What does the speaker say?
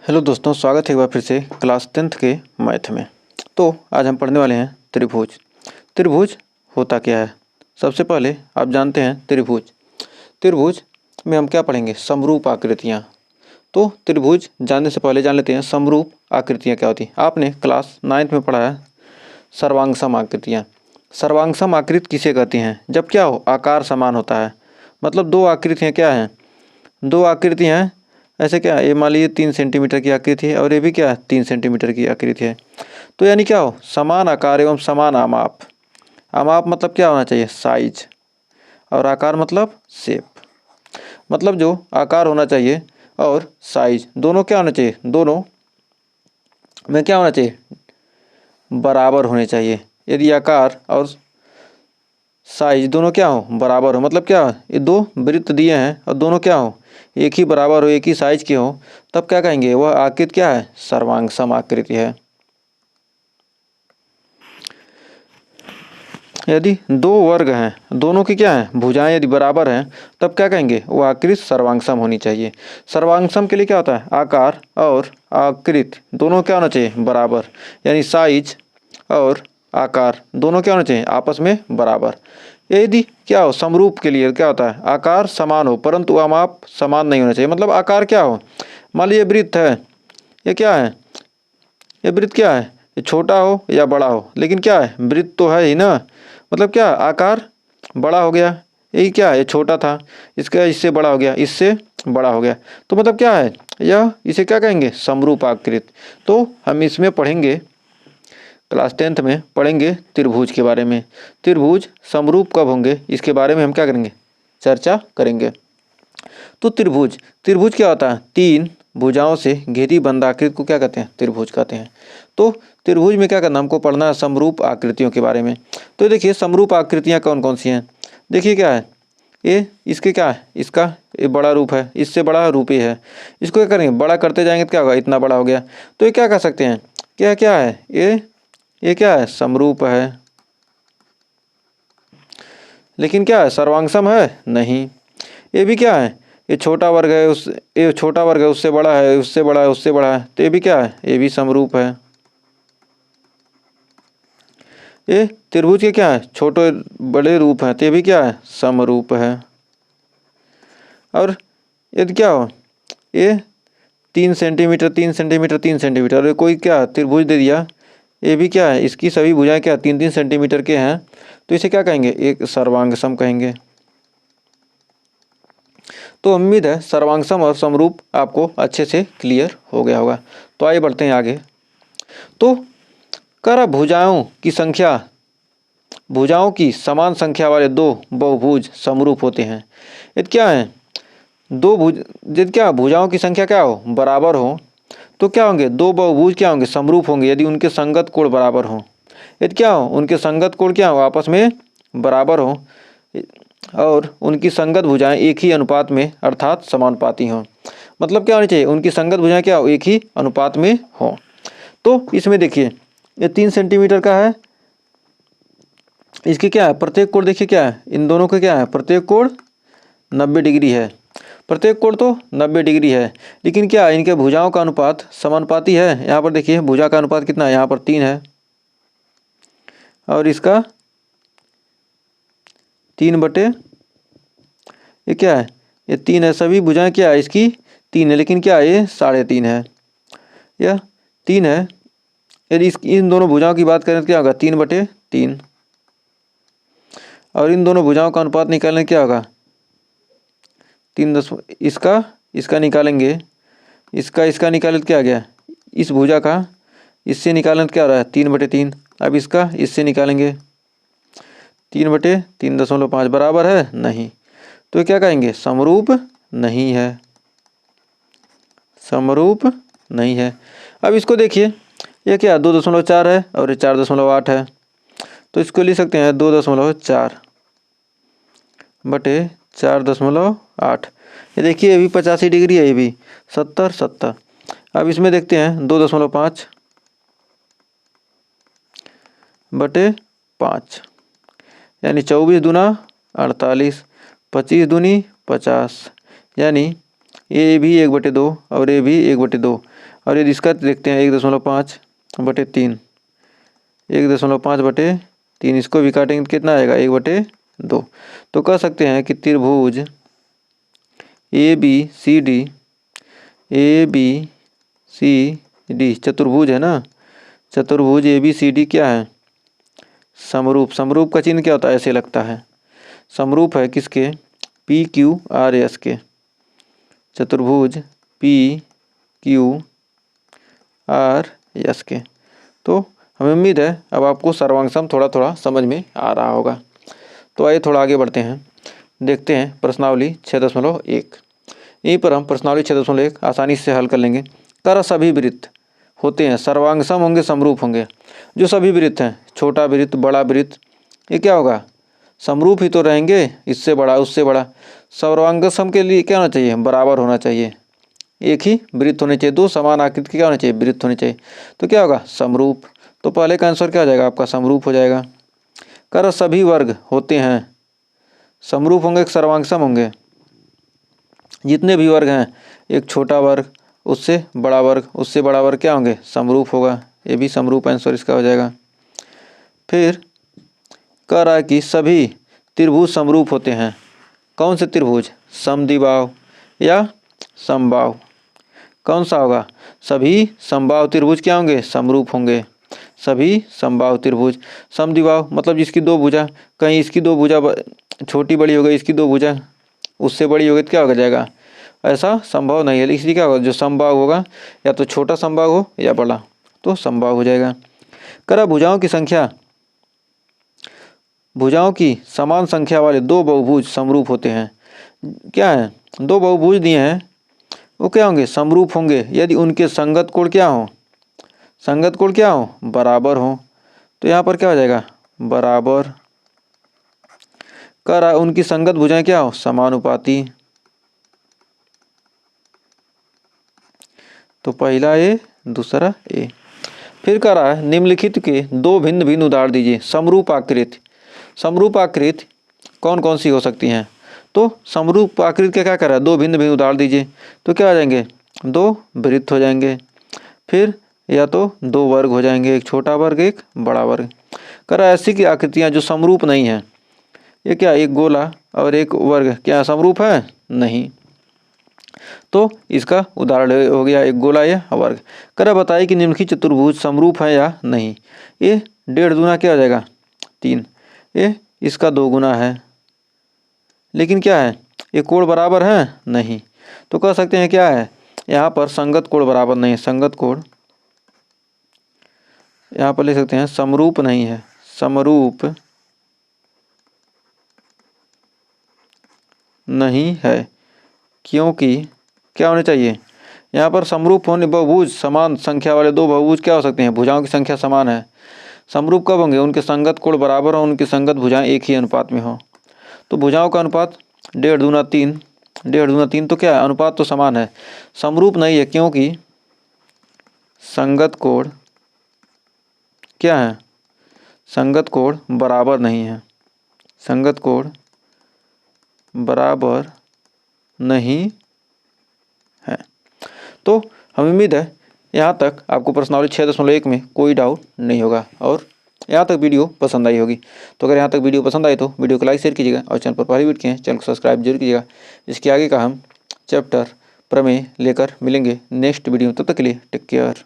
Hello दोस्तों, स्वागत है एक बार फिर से क्लास 10th के मैथ में। तो आज हम पढ़ने वाले हैं त्रिभुज। त्रिभुज होता क्या है? सबसे पहले आप जानते हैं त्रिभुज। त्रिभुज में हम क्या पढ़ेंगे? समरूप आकृतियाँ। तो त्रिभुज जानने से पहले जान लेते हैं समरूप आकृतियाँ क्या होती हैं। आपने क्लास 9th में पढ़ा है सर्वांगसम आकृतियाँ। सर्वांगसम आकृति किसे कहती हैं? जब क्या हो, आकार समान होता है। मतलब दो आकृतियाँ क्या हैं? दो आकृतियाँ हैं। ऐसे क्या, ये मान लीजिए 3 सेंटीमीटर की आकृति है और ये भी क्या है, 3 सेंटीमीटर की आकृति है। तो यानी क्या हो, समान आकार एवं समान आमाप। आमाप मतलब क्या होना चाहिए? साइज। और आकार मतलब शेप। मतलब जो आकार होना चाहिए और साइज दोनों क्या होना चाहिए? दोनों में क्या होना चाहिए? बराबर होने चाहिए। यदि आकार और साइज दोनों क्या हो? बराबर हो। मतलब क्या, ये दो वृत्त दिए हैं और दोनों क्या हो? एक ही बराबर हो, एक ही साइज के हो, तब क्या कहेंगे? वह आकृति क्या है? सर्वांगसम आकृति है। यदि दो वर्ग हैं, दोनों की क्या है? भुजाएं यदि बराबर हैं, तब क्या कहेंगे? वो आकृति सर्वांगसम होनी चाहिए। सर्वांगसम के लिए क्या होता है? आकार और आकृति दोनों क्या होना चाहिए? बराबर। यानी साइज और आकार दोनों क्या होना चाहिए? आपस में बराबर। यदि क्या हो, समरूप के लिए क्या होता है? आकार समान हो परंतु आमाप समान नहीं होना चाहिए। मतलब आकार क्या हो, मान लीजिए वृत्त है, ये क्या है? ये वृत्त क्या है? ये छोटा हो या बड़ा हो, लेकिन क्या है? वृत्त तो है ही ना। मतलब क्या, आकार बड़ा हो गया, यही क्या है? ये छोटा था, इसका इससे बड़ा हो गया, इससे बड़ा हो गया। तो मतलब क्या है? यह इसे क्या कहेंगे? समरूप आकृति। तो हम इसमें पढ़ेंगे, क्लास 10th में पढ़ेंगे त्रिभुज के बारे में। त्रिभुज समरूप कब होंगे, इसके बारे में हम क्या करेंगे? चर्चा करेंगे। तो त्रिभुज, त्रिभुज क्या होता है? तीन भुजाओं से घिरी बंद आकृति को क्या कहते हैं? त्रिभुज कहते हैं। तो त्रिभुज में क्या करना, हमको पढ़ना है समरूप आकृतियों के बारे में। तो देखिए समरूप आकृतियाँ कौन कौन सी हैं। देखिए क्या है, ये इसके क्या है? इसका ये बड़ा रूप है, इससे बड़ा रूप ये है। इसको क्या करेंगे? बड़ा करते जाएंगे तो क्या होगा? इतना बड़ा हो गया। तो ये क्या कह सकते हैं? क्या क्या है ये क्या है? समरूप है। लेकिन क्या है? सर्वांगसम है? नहीं। ये भी क्या है? ये छोटा वर्ग है, ये छोटा वर्ग है, उससे बड़ा है, उससे बड़ा है, उससे बड़ा है, तो ये भी क्या है? ये भी समरूप है। ये त्रिभुज के क्या है? छोटे बड़े रूप हैं, तो ये भी क्या है? समरूप है। और यदि क्या हो, ये 3 सेंटीमीटर 3 सेंटीमीटर 3 सेंटीमीटर, और कोई क्या त्रिभुज दे दिया, ये भी क्या है? इसकी सभी भुजाएं क्या 3-3 सेंटीमीटर के हैं, तो इसे क्या कहेंगे? एक सर्वांगसम कहेंगे। तो उम्मीद है सर्वांगसम और समरूप आपको अच्छे से क्लियर हो गया होगा। तो आइए बढ़ते हैं आगे। तो कर भुजाओं की संख्या, भुजाओं की समान संख्या वाले दो बहुभुज समरूप होते हैं। यदि क्या है? दो भुज, यदि क्या भुजाओं की संख्या क्या हो? बराबर हो, तो क्या होंगे? दो बहुभुज क्या होंगे? समरूप होंगे, यदि उनके संगत कोण बराबर हो। यदि क्या हो? उनके संगत कोण क्या हो? आपस में बराबर हो और उनकी संगत भुजाएं एक ही अनुपात में अर्थात समानुपाती हों। मतलब क्या होनी चाहिए? उनकी संगत भुजाएं क्या हो? एक ही अनुपात में हो। तो इसमें देखिए, ये 3 सेंटीमीटर का है, इसके क्या है? प्रत्येक कोण देखिए क्या है? इन दोनों का क्या है? प्रत्येक कोण 90 डिग्री है। प्रत्येक कोण तो 90 डिग्री है, लेकिन क्या इनके भुजाओं का अनुपात समानुपाती है? यहाँ पर देखिए भुजा का अनुपात कितना है? यहाँ पर 3 है और इसका 3/, ये क्या है? ये 3 है। सभी भुजाएं क्या है? इसकी 3 है, लेकिन क्या है? ये 3.5 है, यह 3 है। यदि इन दोनों भुजाओं की बात करें तो क्या होगा? 3/3। और इन दोनों भुजाओं का अनुपात निकालने क्या होगा? 3 इसका निकालेंगे, इसका निकालें तो क्या आ गया? इस भुजा का इससे निकालें तो क्या हो रहा है? 3/3। अब इसका इससे निकालेंगे, 3/3.5 बराबर है? नहीं। तो क्या कहेंगे? समरूप नहीं है, समरूप नहीं है। अब इसको देखिए, ये क्या 2.4 है और ये 4.8 है, तो इसको लिख सकते हैं 2.4/4.8। ये देखिए ये भी 85 डिग्री है, ये भी 70 अब इसमें देखते हैं 2.5/5, यानी 24 दूना 48, 25 दूनी 50, यानी ये भी 1/2 और ये भी 1/2। और यदि इसका देखते हैं 1.5/3, 1.5/3, इसको भी काटेंगे तो कितना आएगा 1/2। तो कह सकते हैं कि त्रिभुज ABCD चतुर्भुज है ना, चतुर्भुज ABCD क्या है, समरूप। समरूप का चिन्ह क्या होता है, ऐसे लगता है। समरूप है किसके, PQRS के, चतुर्भुज PQRS के। तो हमें उम्मीद है अब आपको सर्वांग थोड़ा थोड़ा समझ में आ रहा होगा। तो आइए थोड़ा आगे बढ़ते हैं, देखते हैं प्रश्नावली 6.1। यहीं पर हम प्रश्नावली 6.1 आसानी से हल कर लेंगे। कर सभी वृत्त होते हैं सर्वांगसम होंगे, समरूप होंगे। जो सभी वृत्त हैं, छोटा वृत्त, बड़ा वृत्त, ये क्या होगा, समरूप ही तो रहेंगे, इससे बड़ा उससे बड़ा। सर्वांगसम के लिए क्या होना चाहिए, बराबर होना चाहिए, एक ही वृत्त होने चाहिए, दो समान आकृति के क्या होने चाहिए, वृत्त होने चाहिए। तो क्या होगा, समरूप। तो पहले का आंसर क्या हो जाएगा आपका, समरूप हो जाएगा। कर सभी वर्ग होते हैं समरूप होंगे, सर्वांगसम होंगे। जितने भी वर्ग हैं, एक छोटा वर्ग, उससे बड़ा वर्ग, उससे बड़ा वर्ग क्या होंगे, समरूप होगा। ये भी समरूप आंसर इसका हो जाएगा। फिर कह रहा है कि सभी त्रिभुज समरूप होते हैं। कौन से त्रिभुज, समद्विबाहु या समबाहु, कौन सा होगा, सभी समबाहु त्रिभुज क्या होंगे, समरूप होंगे। सभी समबाहु त्रिभुज। समद्विबाहु मतलब जिसकी दो भुजा, कहीं इसकी दो भुजा छोटी बड़ी हो गई, इसकी दो भुजा उससे बड़ी हो गई तो क्या हो जाएगा, ऐसा संभव नहीं है। इसलिए क्या होगा, जो समबाहु होगा या तो छोटा समबाहु हो या बड़ा, तो समबाहु हो जाएगा। करा भुजाओं की संख्या, भुजाओं की समान संख्या वाले दो बहुभुज समरूप होते हैं। क्या है, दो बहुभुज दिए हैं, वो क्या होंगे, समरूप होंगे यदि उनके संगत कोण क्या हो, संगत कोण क्या हो, बराबर हो। तो यहाँ पर क्या हो जाएगा, बराबर। कह रहा है उनकी संगत भुजाएं क्या हो, समानुपाती। तो पहला ए, दूसरा ए। फिर कह रहा है निम्नलिखित के दो भिन्न भिन्न उदाहरण दीजिए। समरूप आकृति, समरूप आकृति कौन कौन सी हो सकती हैं। तो समरूप आकृति के क्या कर रहा है, दो भिन्न भिन्न उदाहरण दीजिए। तो क्या हो जाएंगे, दो वृत्त हो जाएंगे, फिर या तो दो वर्ग हो जाएंगे, एक छोटा वर्ग एक बड़ा वर्ग। कह रहा है ऐसी की आकृतियाँ जो समरूप नहीं हैं, ये क्या, एक गोला और एक वर्ग क्या समरूप है, नहीं। तो इसका उदाहरण हो गया एक गोला या वर्ग। कह रहा बताइए कि निम्नलिखित चतुर्भुज समरूप है या नहीं। ये 1.5 दूना क्या हो जाएगा, 3। ये इसका 2 गुना है, लेकिन क्या है, ये कोण बराबर है नहीं। तो कह सकते हैं क्या है, यहाँ पर संगत कोण बराबर नहीं है, संगत कोण यहाँ पर ले सकते हैं, समरूप नहीं है, समरूप नहीं है। क्योंकि क्या होने चाहिए, यहाँ पर समरूप होने, बहुभुज समान संख्या वाले दो बहुभुज क्या हो सकते हैं, भुजाओं की संख्या समान है। समरूप कब होंगे, उनके संगत कोण बराबर हो, उनकी संगत भुजाएं एक ही अनुपात में हो। तो भुजाओं का अनुपात 1.5 दूना 3, 1.5 दूना 3, तो क्या है, अनुपात तो समान है। समरूप नहीं है क्योंकि संगत कोण क्या है, संगत कोण बराबर नहीं है, संगत कोण बराबर नहीं है। तो हमें उम्मीद है यहाँ तक आपको प्रश्नावली 6.1 में कोई डाउट नहीं होगा और यहाँ तक वीडियो पसंद आई होगी। तो अगर यहाँ तक वीडियो पसंद आई तो वीडियो को लाइक शेयर कीजिएगा और चैनल पर पहली बार किए हैं चैनल को सब्सक्राइब जरूर कीजिएगा। इसके आगे का हम चैप्टर प्रमेय लेकर मिलेंगे नेक्स्ट वीडियो में, तब तक के लिए टेक केयर।